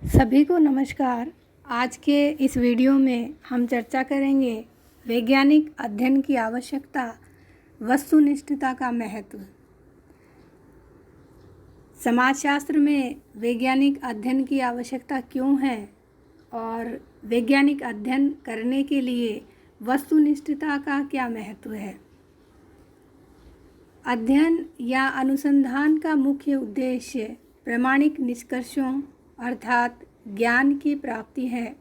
सभी को नमस्कार। आज के इस वीडियो में हम चर्चा करेंगे वैज्ञानिक अध्ययन की आवश्यकता, वस्तुनिष्ठता का महत्व। समाजशास्त्र में वैज्ञानिक अध्ययन की आवश्यकता क्यों है और वैज्ञानिक अध्ययन करने के लिए वस्तुनिष्ठता का क्या महत्व है। अध्ययन या अनुसंधान का मुख्य उद्देश्य प्रामाणिक निष्कर्षों अर्थात ज्ञान की प्राप्ति है।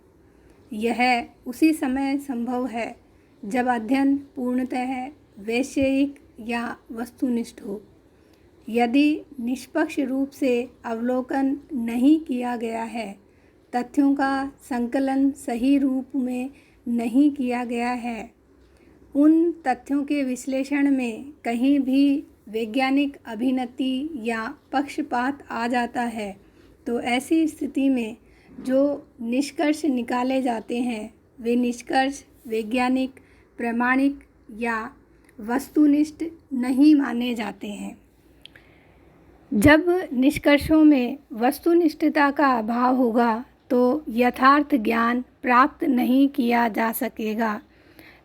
यह उसी समय संभव है जब अध्ययन पूर्णतः वैषयिक या वस्तुनिष्ठ हो। यदि निष्पक्ष रूप से अवलोकन नहीं किया गया है, तथ्यों का संकलन सही रूप में नहीं किया गया है, उन तथ्यों के विश्लेषण में कहीं भी वैज्ञानिक अभिनति या पक्षपात आ जाता है, तो ऐसी स्थिति में जो निष्कर्ष निकाले जाते हैं वे निष्कर्ष वैज्ञानिक, प्रामाणिक या वस्तुनिष्ठ नहीं माने जाते हैं। जब निष्कर्षों में वस्तुनिष्ठता का अभाव होगा तो यथार्थ ज्ञान प्राप्त नहीं किया जा सकेगा,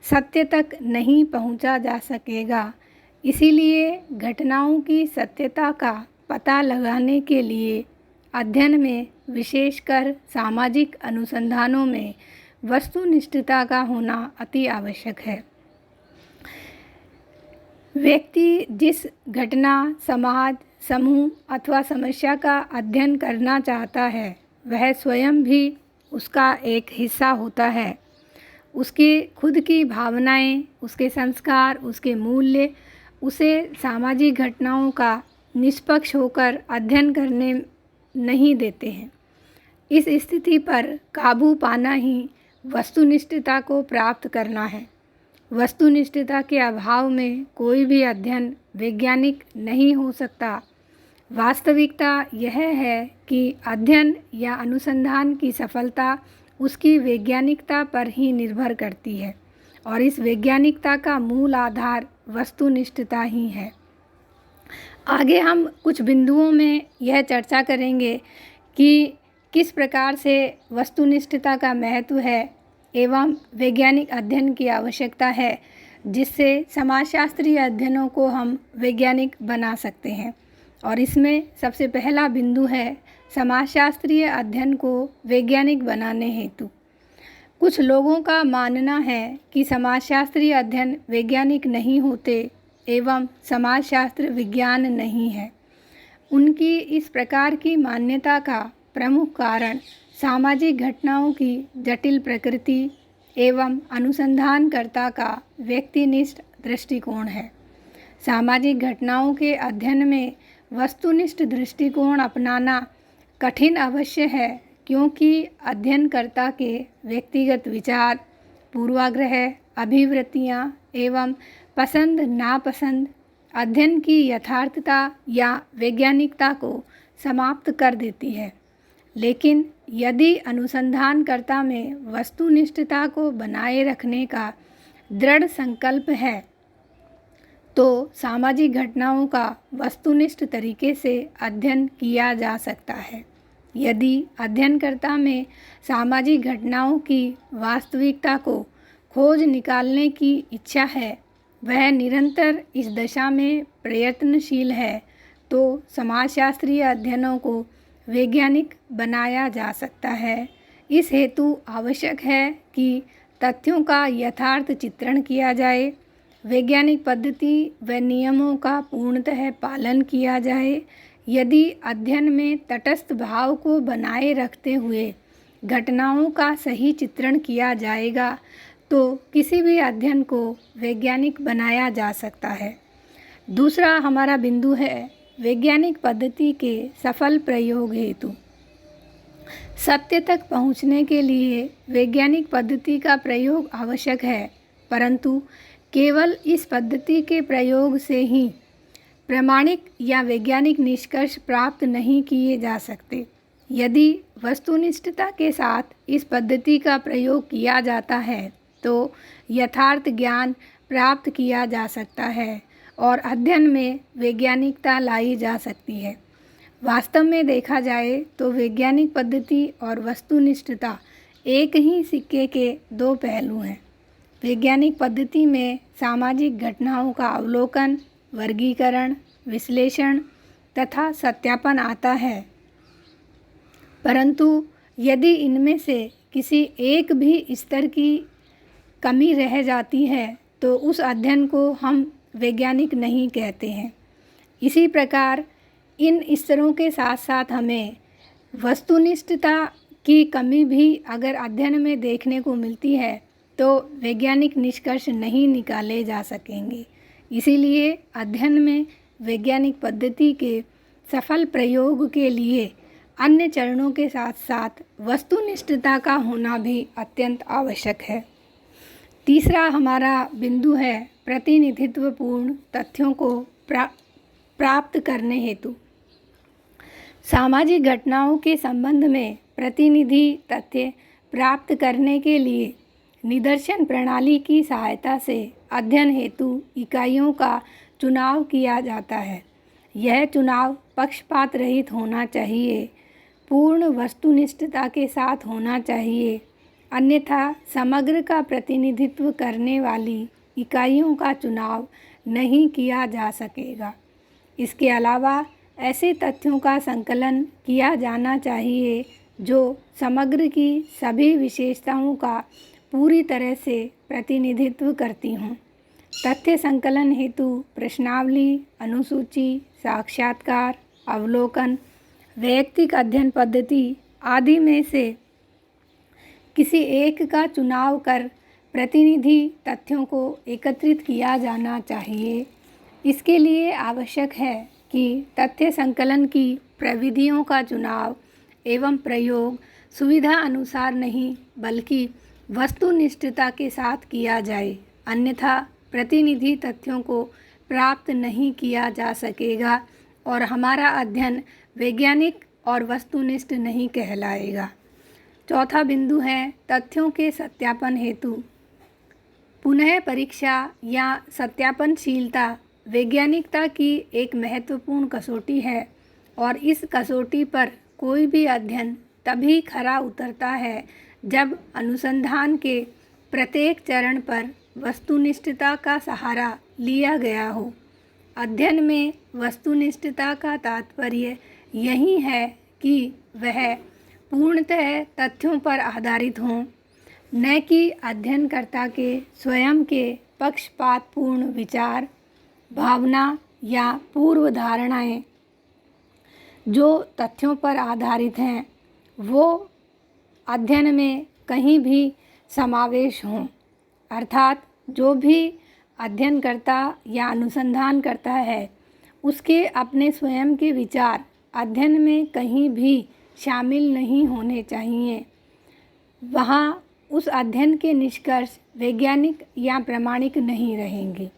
सत्य तक नहीं पहुंचा जा सकेगा। इसीलिए घटनाओं की सत्यता का पता लगाने के लिए अध्ययन में, विशेषकर सामाजिक अनुसंधानों में, वस्तुनिष्ठता का होना अति आवश्यक है। व्यक्ति जिस घटना, समाज, समूह अथवा समस्या का अध्ययन करना चाहता है, वह स्वयं भी उसका एक हिस्सा होता है। उसकी खुद की भावनाएं, उसके संस्कार, उसके मूल्य उसे सामाजिक घटनाओं का निष्पक्ष होकर अध्ययन करने नहीं देते हैं। इस स्थिति पर काबू पाना ही वस्तुनिष्ठता को प्राप्त करना है। वस्तुनिष्ठता के अभाव में कोई भी अध्ययन वैज्ञानिक नहीं हो सकता। वास्तविकता यह है कि अध्ययन या अनुसंधान की सफलता उसकी वैज्ञानिकता पर ही निर्भर करती है और इस वैज्ञानिकता का मूल आधार वस्तुनिष्ठता ही है। आगे हम कुछ बिंदुओं में यह चर्चा करेंगे कि किस प्रकार से वस्तुनिष्ठता का महत्व है एवं वैज्ञानिक अध्ययन की आवश्यकता है, जिससे समाजशास्त्रीय अध्ययनों को हम वैज्ञानिक बना सकते हैं। और इसमें सबसे पहला बिंदु है समाजशास्त्रीय अध्ययन को वैज्ञानिक बनाने हेतु। कुछ लोगों का मानना है कि समाजशास्त्रीय अध्ययन वैज्ञानिक नहीं होते एवं समाजशास्त्र विज्ञान नहीं है। उनकी इस प्रकार की मान्यता का प्रमुख कारण सामाजिक घटनाओं की जटिल प्रकृति एवं अनुसंधानकर्ता का व्यक्तिनिष्ठ दृष्टिकोण है। सामाजिक घटनाओं के अध्ययन में वस्तुनिष्ठ दृष्टिकोण अपनाना कठिन अवश्य है, क्योंकि अध्ययनकर्ता के व्यक्तिगत विचार, पूर्वाग्रह, अभिवृत्तियाँ एवं पसंद नापसंद अध्ययन की यथार्थता या वैज्ञानिकता को समाप्त कर देती है। लेकिन यदि अनुसंधानकर्ता में वस्तुनिष्ठता को बनाए रखने का दृढ़ संकल्प है, तो सामाजिक घटनाओं का वस्तुनिष्ठ तरीके से अध्ययन किया जा सकता है। यदि अध्ययनकर्ता में सामाजिक घटनाओं की वास्तविकता को खोज निकालने की इच्छा है, वह निरंतर इस दिशा में प्रयत्नशील है, तो समाजशास्त्रीय अध्ययनों को वैज्ञानिक बनाया जा सकता है। इस हेतु आवश्यक है कि तथ्यों का यथार्थ चित्रण किया जाए, वैज्ञानिक पद्धति व नियमों का पूर्णतः पालन किया जाए। यदि अध्ययन में तटस्थ भाव को बनाए रखते हुए घटनाओं का सही चित्रण किया जाएगा, तो किसी भी अध्ययन को वैज्ञानिक बनाया जा सकता है। दूसरा हमारा बिंदु है वैज्ञानिक पद्धति के सफल प्रयोग हेतु। सत्य तक पहुंचने के लिए वैज्ञानिक पद्धति का प्रयोग आवश्यक है, परंतु केवल इस पद्धति के प्रयोग से ही प्रामाणिक या वैज्ञानिक निष्कर्ष प्राप्त नहीं किए जा सकते। यदि वस्तुनिष्ठता के साथ इस पद्धति का प्रयोग किया जाता है, तो यथार्थ ज्ञान प्राप्त किया जा सकता है और अध्ययन में वैज्ञानिकता लाई जा सकती है। वास्तव में देखा जाए तो वैज्ञानिक पद्धति और वस्तुनिष्ठता एक ही सिक्के के दो पहलू हैं। वैज्ञानिक पद्धति में सामाजिक घटनाओं का अवलोकन, वर्गीकरण, विश्लेषण तथा सत्यापन आता है, परंतु यदि इनमें से किसी एक भी स्तर की कमी रह जाती है तो उस अध्ययन को हम वैज्ञानिक नहीं कहते हैं। इसी प्रकार इन स्तरों के साथ साथ हमें वस्तुनिष्ठता की कमी भी अगर अध्ययन में देखने को मिलती है तो वैज्ञानिक निष्कर्ष नहीं निकाले जा सकेंगे। इसीलिए अध्ययन में वैज्ञानिक पद्धति के सफल प्रयोग के लिए अन्य चरणों के साथ साथ वस्तुनिष्ठता का होना भी अत्यंत आवश्यक है। तीसरा हमारा बिंदु है प्रतिनिधित्वपूर्ण तथ्यों को प्राप्त करने हेतु। सामाजिक घटनाओं के संबंध में प्रतिनिधि तथ्य प्राप्त करने के लिए निदर्शन प्रणाली की सहायता से अध्ययन हेतु इकाइयों का चुनाव किया जाता है। यह चुनाव पक्षपात रहित होना चाहिए, पूर्ण वस्तुनिष्ठता के साथ होना चाहिए, अन्यथा समग्र का प्रतिनिधित्व करने वाली इकाइयों का चुनाव नहीं किया जा सकेगा। इसके अलावा ऐसे तथ्यों का संकलन किया जाना चाहिए जो समग्र की सभी विशेषताओं का पूरी तरह से प्रतिनिधित्व करती हों। तथ्य संकलन हेतु प्रश्नावली, अनुसूची, साक्षात्कार, अवलोकन, वैयक्तिक अध्ययन पद्धति आदि में से किसी एक का चुनाव कर प्रतिनिधि तथ्यों को एकत्रित किया जाना चाहिए। इसके लिए आवश्यक है कि तथ्य संकलन की प्रविधियों का चुनाव एवं प्रयोग सुविधा अनुसार नहीं बल्कि वस्तुनिष्ठता के साथ किया जाए, अन्यथा प्रतिनिधि तथ्यों को प्राप्त नहीं किया जा सकेगा और हमारा अध्ययन वैज्ञानिक और वस्तुनिष्ठ नहीं कहलाएगा। चौथा बिंदु है तथ्यों के सत्यापन हेतु। पुनः परीक्षा या सत्यापनशीलता वैज्ञानिकता की एक महत्वपूर्ण कसौटी है और इस कसौटी पर कोई भी अध्ययन तभी खरा उतरता है जब अनुसंधान के प्रत्येक चरण पर वस्तुनिष्ठता का सहारा लिया गया हो। अध्ययन में वस्तुनिष्ठता का तात्पर्य यही है कि वह पूर्णतः तथ्यों पर आधारित हों, न कि अध्ययनकर्ता के स्वयं के पक्षपातपूर्ण विचार, भावना या पूर्व धारणाएं जो तथ्यों पर आधारित हैं वो अध्ययन में कहीं भी समावेश हों। अर्थात जो भी अध्ययन करता या अनुसंधान करता है उसके अपने स्वयं के विचार अध्ययन में कहीं भी शामिल नहीं होने चाहिए। वहाँ उस अध्ययन के निष्कर्ष वैज्ञानिक या प्रामाणिक नहीं रहेंगे।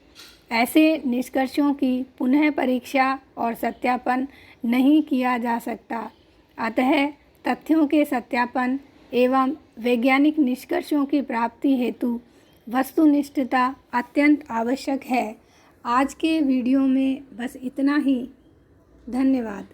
ऐसे निष्कर्षों की पुनः परीक्षा और सत्यापन नहीं किया जा सकता। अतः तथ्यों के सत्यापन एवं वैज्ञानिक निष्कर्षों की प्राप्ति हेतु वस्तुनिष्ठता अत्यंत आवश्यक है। आज के वीडियो में बस इतना ही। धन्यवाद।